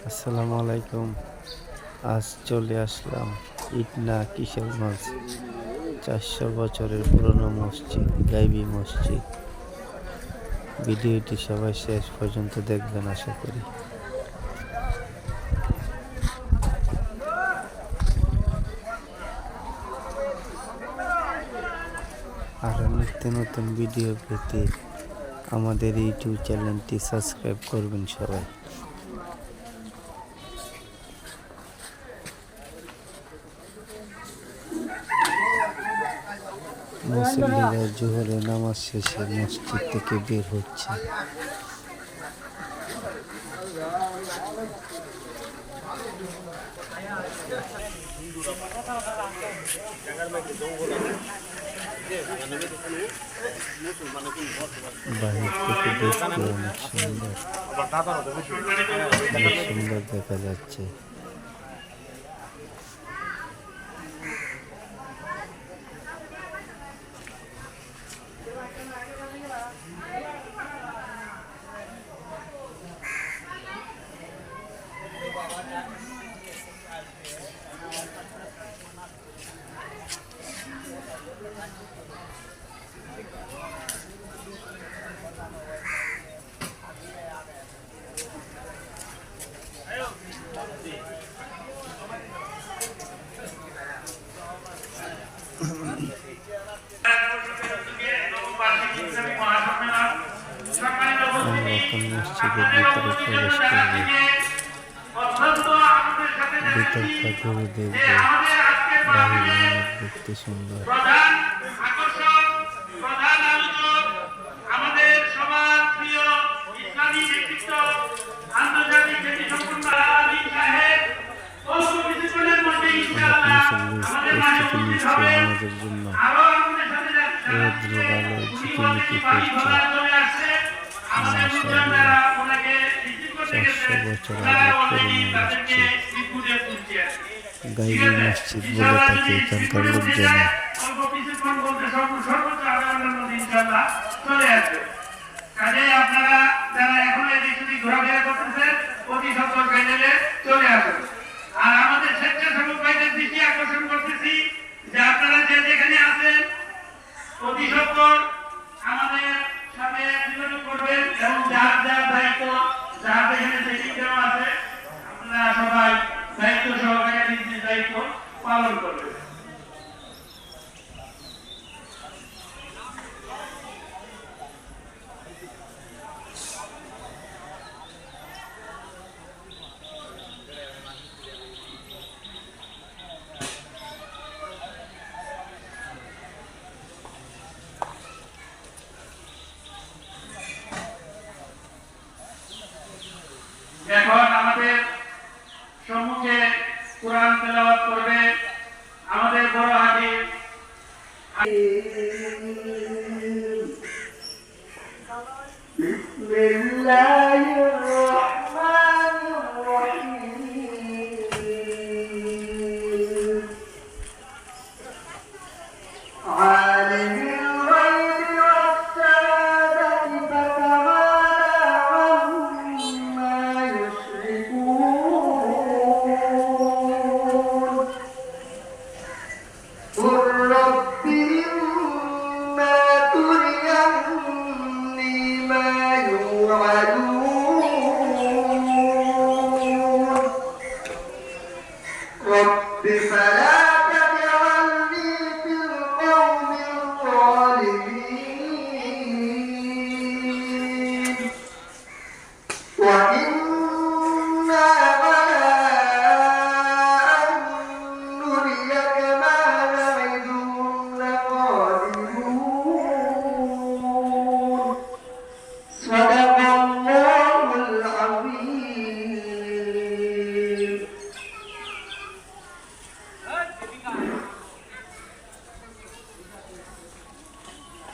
আসসালামু আলাইকুম। আজ চলে আসলাম ইটনা কিশোরগঞ্জ 400 বছরের পুরনো মসজিদ গাইবী মসজিদ। ভিডিওটি সবাই শেষ পর্যন্ত দেখবেন আশা করি। আর নিত্য নতুন ভিডিও পেতে আমাদের ইউটিউব চ্যানেলটি সাবস্ক্রাইব করবেন সবাই। মুসল্লিরা জোহরের নামাজ শেষে মসজিদ থেকে বের হচ্ছে। বাহির থেকে দেখতে অনেক সুন্দর দেখা যাচ্ছে। আমরা এখন মসজিদের ভিতরে প্রবেশ করব, ভিতরটা ঘুরে দেখব। বাহিরে অনেক দেখতে সুন্দর। প্রস্তুতি নিচ্ছে আমাদের জন্য। রৌদ্রের আলো ঝিকিমিকি করছে। 400 বছর আগে পুরনো মসজিদ, গাইবী মসজিদ বলে থাকে এখানকার লোকজন। আপনারা যারা এখন ঘোরাফেরা করতেছেন অতি সত্তর প্যানেলে চলে আসুন। আর আমাদের স্বেচ্ছাসেবক ভাইদের দৃষ্টি আকর্ষণ করতেছি যে আপনারা যে যেখানে আছেন অতি সত্তর আমাদের সাথে যোগাযোগ করবেন এবং যার যার দায়িত্ব যার যেখানে সেটিং দেওয়া আছে আপনারা সবাই দায়িত্ব সহকারে নিজ নিজ দায়িত্ব পালন করবেন। এখন আমাদের সম্মুখে কোরআন তেলাওয়াত করবে আমাদের বড় হাফেজ বিসমিল্লাহির রহমানির রহিম আলিমিল رب فلا تجعلني في القوم الظالمين وإنا على أن نريك ما نعدهم لقادرون صدق الله العظيم.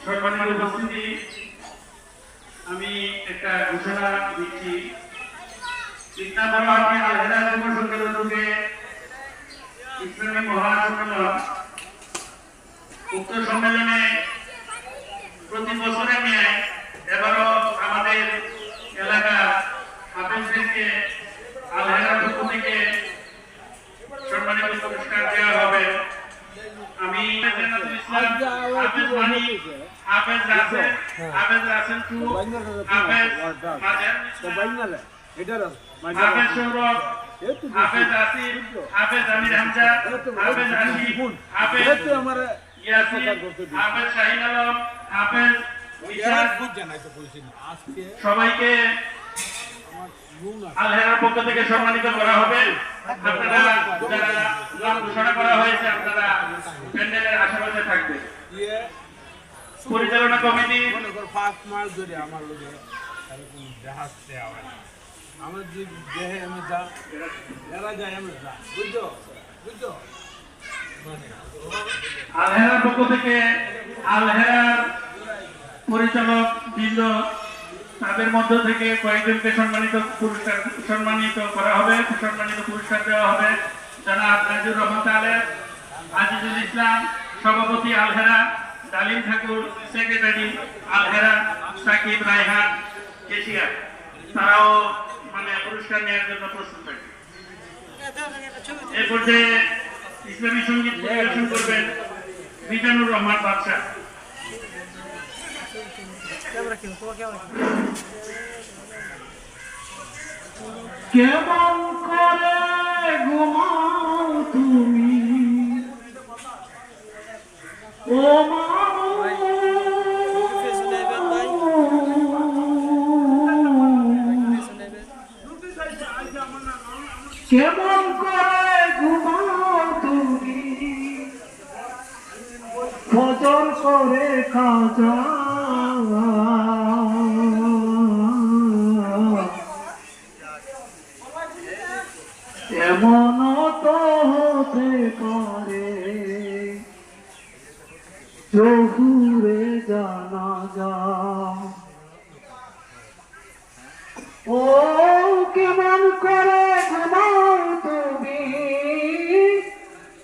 সম্মানিত উপস্থিতি, আমি একটা ঘোষণা দিচ্ছি। ইসলাম বড়হাটি আল হেদায়েত যুব সংঘের উদ্যোগে ইসলামী মহাসম্মেলন, উক্ত সম্মেলনে প্রতি বছরের ন্যায় এবারও আমাদের এলাকার হাফেজদেরকে আলহেরার পক্ষ থেকে সম্মানিত পুরস্কার দেওয়া হবে। আমি জান্নাতুল ইসলাম হাফেজ মানি, হাফেজ রাসেল, হাফেজ রাসেল টু, হাফেজ মাজার, হাফেজ সৌরভ, হাফেজ আসিফ, হাফেজ আমির হামজা, হাফেজ আসিফ, হাফেজ ইয়াসিন, হাফেজ শাহিন আলম, হাফেজ ইশাদ, সবাইকে আলহেরার পক্ষ থেকে সম্মানিত করা হবে। আপনারা যারা নাম ঘোষণা করা হয়েছে আপনারা প্যান্ডেলের আশেপাশে থাকবে। পরিচালনা কমিটি ফার্স্ট মাস ধরে আমার লোকে জাহাজ দেওয়া হয় আমার যে দেহে আমি যা এরা যায় আমি যা বুঝছো বুঝছো আলহেরার পক্ষ থেকে আলহেরার পরিচালক বৃন্দ তাদের মধ্য থেকে কয়েকজনকে সম্মানিত করা হবে, সম্মানিত পুরস্কার দেওয়া হবে। জনাব নাজির রহমান তালেব, আজিজুল ইসলাম সভাপতি আলহেরা, ডালিম ঠাকুর সেক্রেটারি আলহেরা, সাকিব রায়হান কেশিয়া, তারাও পুরস্কার নেওয়ার জন্য প্রস্তুত থাকে। এ পর্যায়ে ইসলামী সঙ্গীত পরিবেশন করবেন মিজানুর রহমান বাদশা। কেমন করে ঘুমাও তুমি ও কেমন করে ঘুমাও তুমি ফজর করে খাজা এমন তো হতে পারে জহুরে জানাজা। ও কেমন করে ঘুমাও তুমি,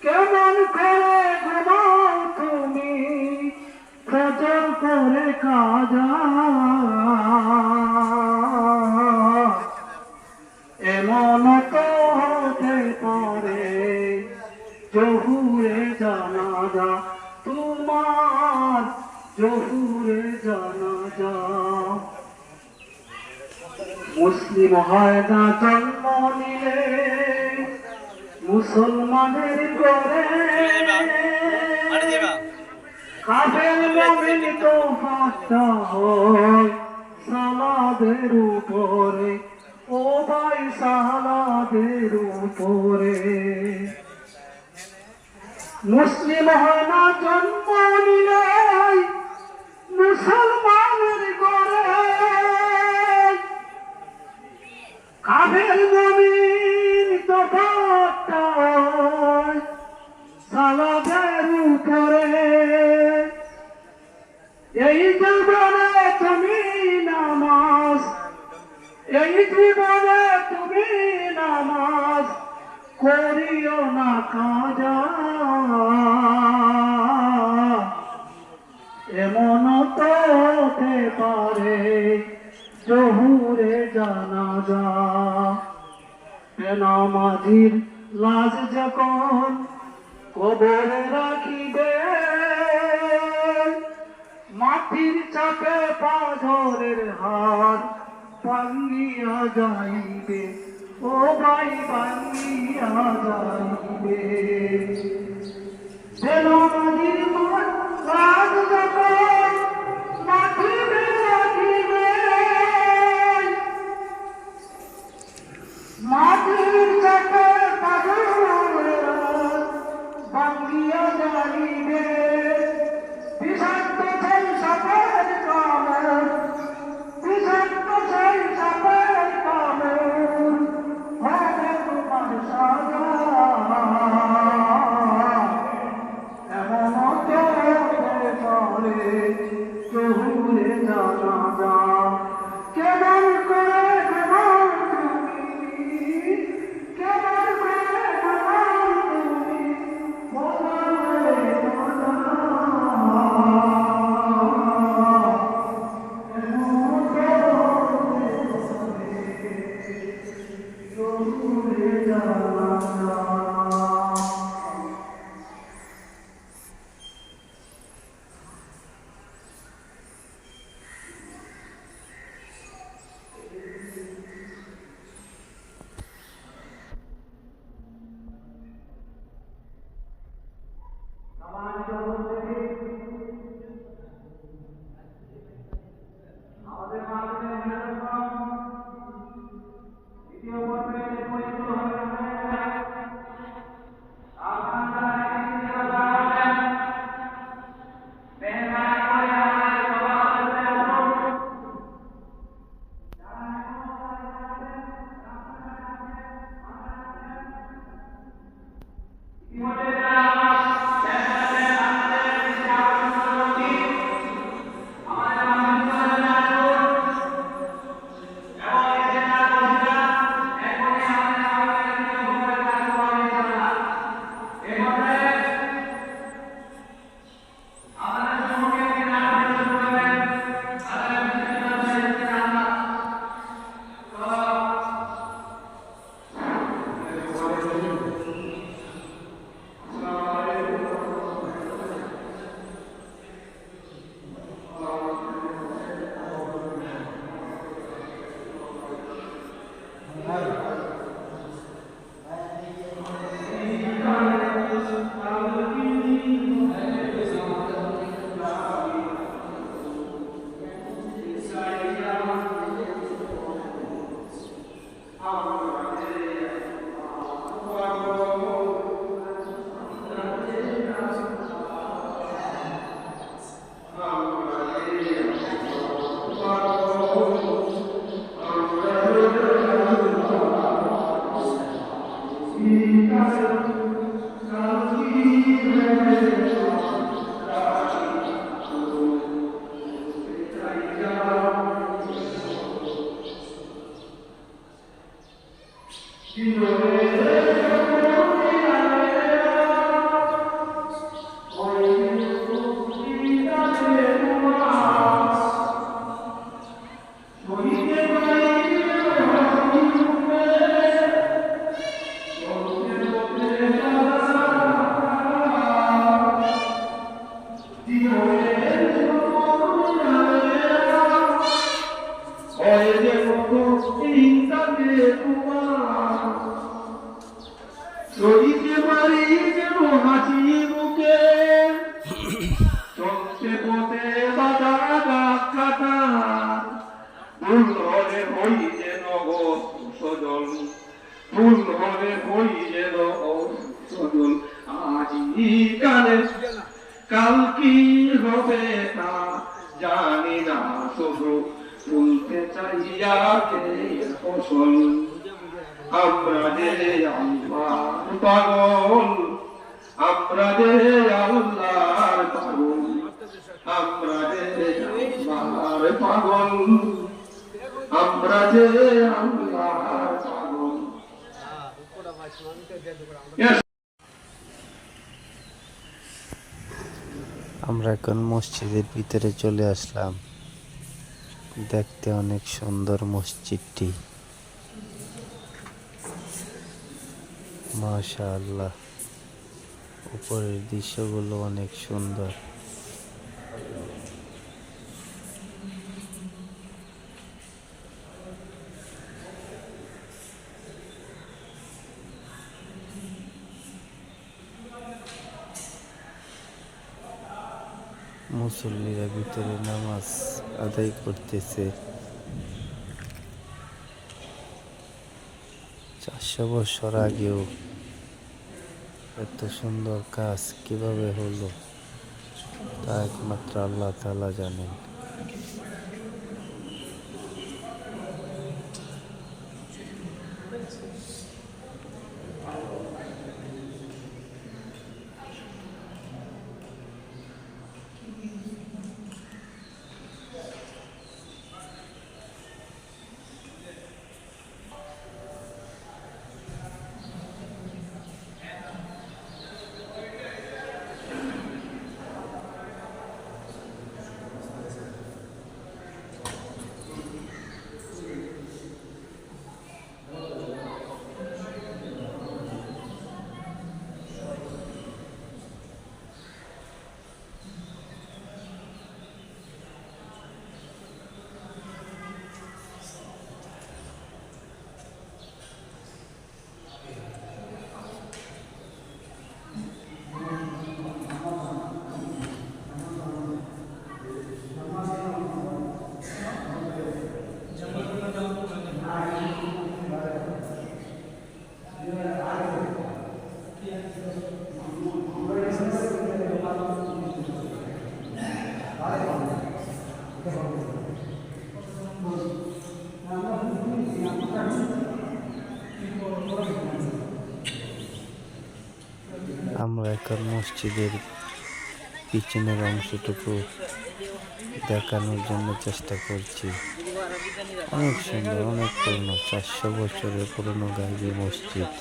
কেমন করে ঘুমাও তুমি ফজর করে খাজা। এমন তো হতে পারে জহুরে জানাজা, তোমার জহুরে জানাজা। মুসলিম হয় না জন্ম নিলে মুসলমানের ঘরে, কাফের মুমিন তো ফাঁসা হয় সালাদের উপরে, ও ভাই সালাদের উপরে। মুসলিম হয় না জন্ম নিলে মুসলমানের ঘরে, কাফের মুমিন তো ফাঁসা হয় সালাদের উপরে। এই জীবনে তুমি নামাজ, এই জীবনে তুমি নামাজ করিও না কাজা। এমন তো হতে পারে জহুরে জানাজা। নামাজির লাশ যখন কবরে রাখিবে, মাটির চাপে পাথরের হাত ভাঙ্গিয়া যাইবে, ও ভাই ভাঙ্গিয়া যাইবে। নামাজির লাশ যখন মাটিতে রাখিবে, মাটির চাপে পাথরের হাত ভাঙ্গিয়া যাইবে। বিষাক্ত সেই সাপের কামড়, বিষাক্ত সেই সাপের কামড় হবে তোমার সাজা। এমন তো হতে পারে জহুরে জানাজা। কেমন করে ঘুমাও তুমি কাল কি হবে তা জানি না, শুধু তুলতে চাইয়া ফসল। আমরা যে আল্লাহর পাগল, আমরা যে আল্লাহর পাগল, আমরা যে আল্লাহর পাগল, আমরা যে আল্লাহর পাগল। আমরা এখন মসজিদের ভিতরে চলে আসলাম। দেখতে অনেক সুন্দর মসজিদটি, মাশাআল্লাহ। উপরের দৃশ্যগুলো অনেক সুন্দর। মুসল্লিরা ভিতরে নামাজ আদায় করতেছে। 400 বছর আগেও এত সুন্দর কাজ কিভাবে হলো তা একমাত্র আল্লাহ তাআলা জানেন। এখন মসজিদের পিছনের অংশটুকু দেখানোর জন্য চেষ্টা করছি। অনেক সুন্দর, অনেক পুরনো, 400 বছরের পুরনো গাইবি মসজিদ।